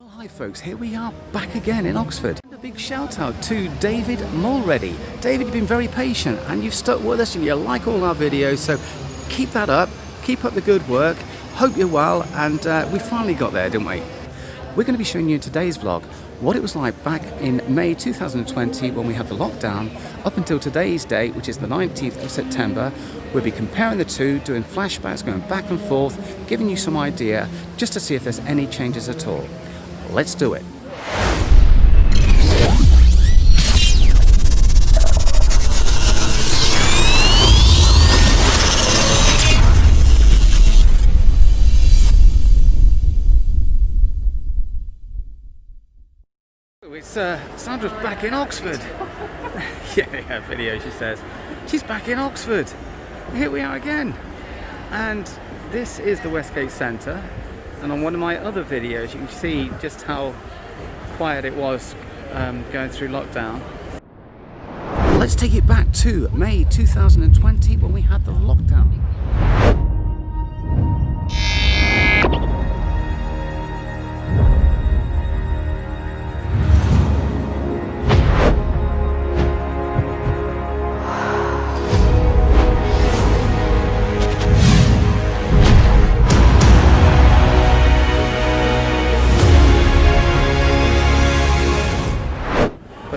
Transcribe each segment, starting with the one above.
Well, hi folks, here we are back again in Oxford. A big shout out to David Mulready. David, you've been very patient and you've stuck with us and you like all our videos, so keep that up, keep up the good work. Hope you're well, and we finally got there, didn't we? We're going to be showing you in today's vlog what it was like back in May 2020 when we had the lockdown up until today's date, which is the 19th of September. We'll be comparing the two, doing flashbacks, going back and forth, giving you some idea just to see if there's any changes at all. Let's do it. It's Sandra's back in Oxford. yeah, video, she says. She's back in Oxford. Here we are again. And this is the Westgate Centre. And on one of my other videos, you can see just how quiet it was going through lockdown. Let's take it back to May 2020 when we had the lockdown.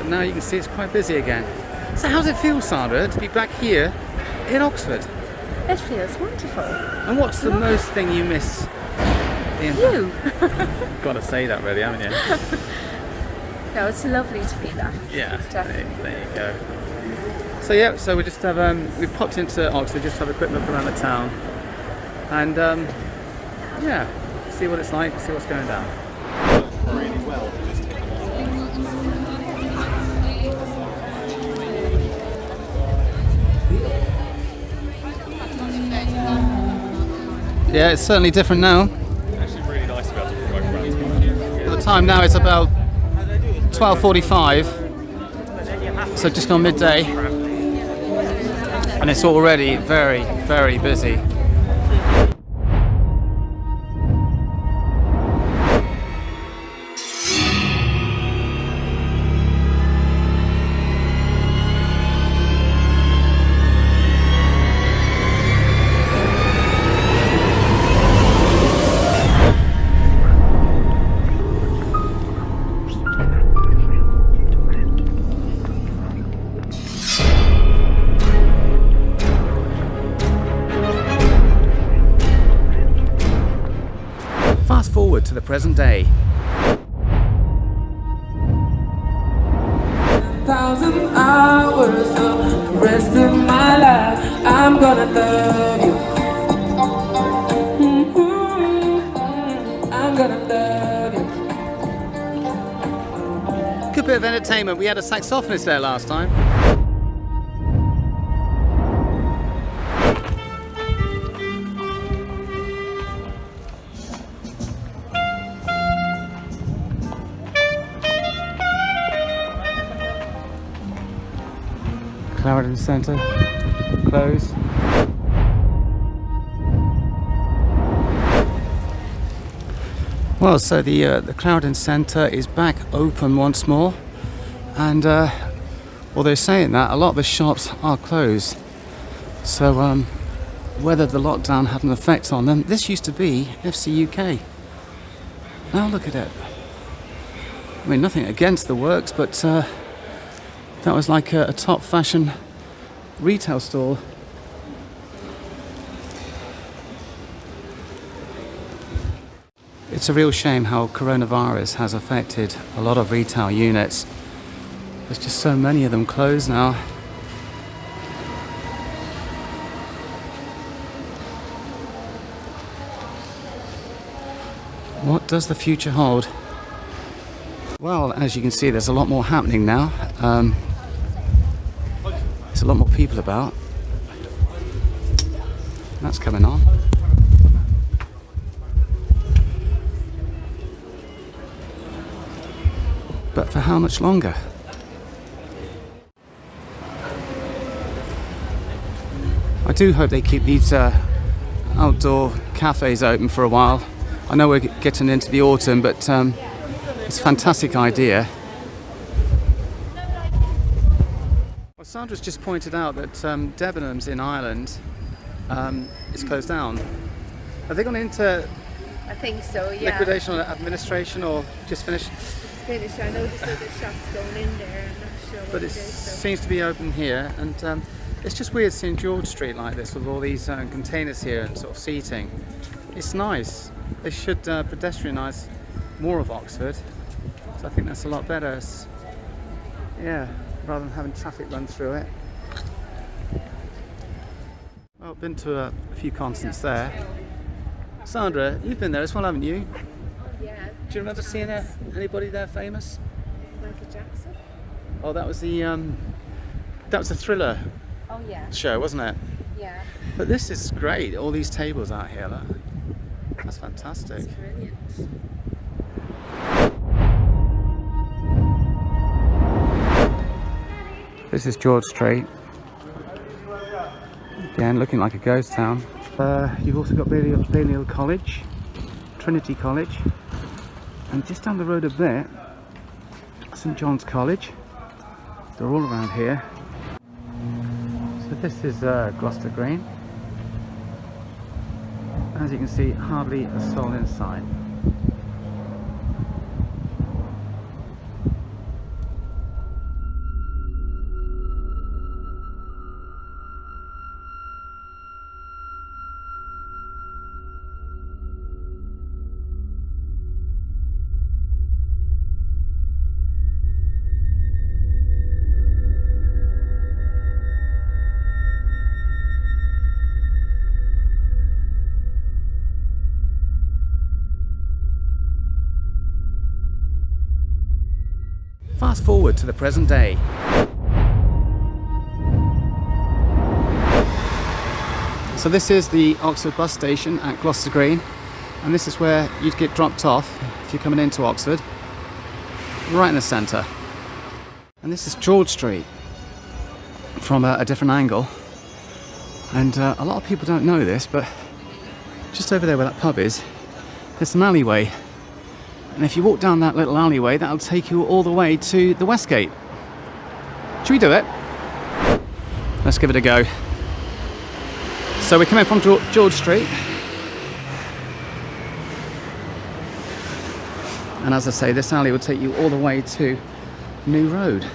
Now you can see it's quite busy again. So how's it feel, Sandra, to be back here in Oxford? It feels wonderful. And what's the most thing you miss? You. Gotta say that really, haven't you? No, it's lovely to be back. Yeah, definitely. there you go. So yeah, so we just have we've popped into Oxford just to have a quick look around the town, and yeah, see what it's like, see what's going down. Really well. Yeah, it's certainly different now. Actually really nice to be able to drive around. The time now is about 12:45, so just gone midday, and it's already very, very busy. Fast forward to the present day. 1,000 hours of the rest of my life, I'm gonna love you. I'm gonna love you. Good bit of entertainment. We had a saxophonist there last time. Clarendon Centre closed. Well, so the Clarendon Centre is back open once more, and although saying that, a lot of the shops are closed. So whether the lockdown had an effect on them, this used to be FC UK. Now look at it. I mean, nothing against the works, but that was like a top fashion retail store. It's a real shame how coronavirus has affected a lot of retail units. There's just so many of them closed now. What does the future hold? Well, as you can see, there's a lot more happening now. There's a lot more people about. That's coming on. But for how much longer? I do hope they keep these outdoor cafes open for a while. I know we're getting into the autumn, but It's a fantastic idea. Well, Sandra's just pointed out that Debenhams in Ireland is closed down. Have they gone into I think so, yeah. liquidation or administration, or just finished? It's finished. I know there's other shops going in there. I'm not sure what But it it is. So. seems to be open here, and it's just weird seeing George Street like this with all these containers here and sort of seating. It's nice. They should pedestrianise more of Oxford. So I think that's a lot better. Yeah, rather than having traffic run through it. Well, been to a few concerts there. Sandra, you've been there as well, haven't you? Yeah. Do you remember seeing anybody there famous? Michael Jackson? Oh, that was the Thriller Oh, yeah. show, wasn't it? Yeah. But this is great. All these tables out here, look. That's fantastic. It's brilliant. This is George Street. Again, looking like a ghost town. You've also got Balliol College, Trinity College, and just down the road a bit, St John's College. They're all around here. So this is Gloucester Green. As you can see, hardly a soul inside. Fast forward to the present day. So this is the Oxford bus station at Gloucester Green, and this is where you'd get dropped off if you're coming into Oxford, right in the centre. And this is George Street from a different angle, and a lot of people don't know this, but just over there where that pub is, there's an alleyway. And if you walk down that little alleyway, that'll take you all the way to the West Gate. Should we do it? Let's give it a go. So we're coming from George Street. And as I say, this alley will take you all the way to New Road.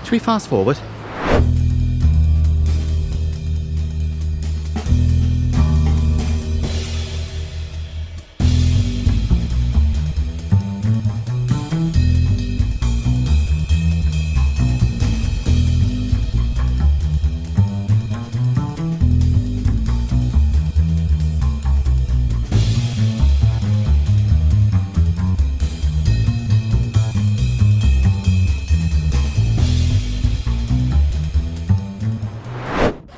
Should we fast forward?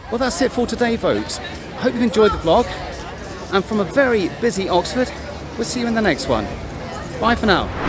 Well, that's it for today, folks. I hope you've enjoyed the vlog, and from a very busy Oxford, we'll see you in the next one. Bye for now.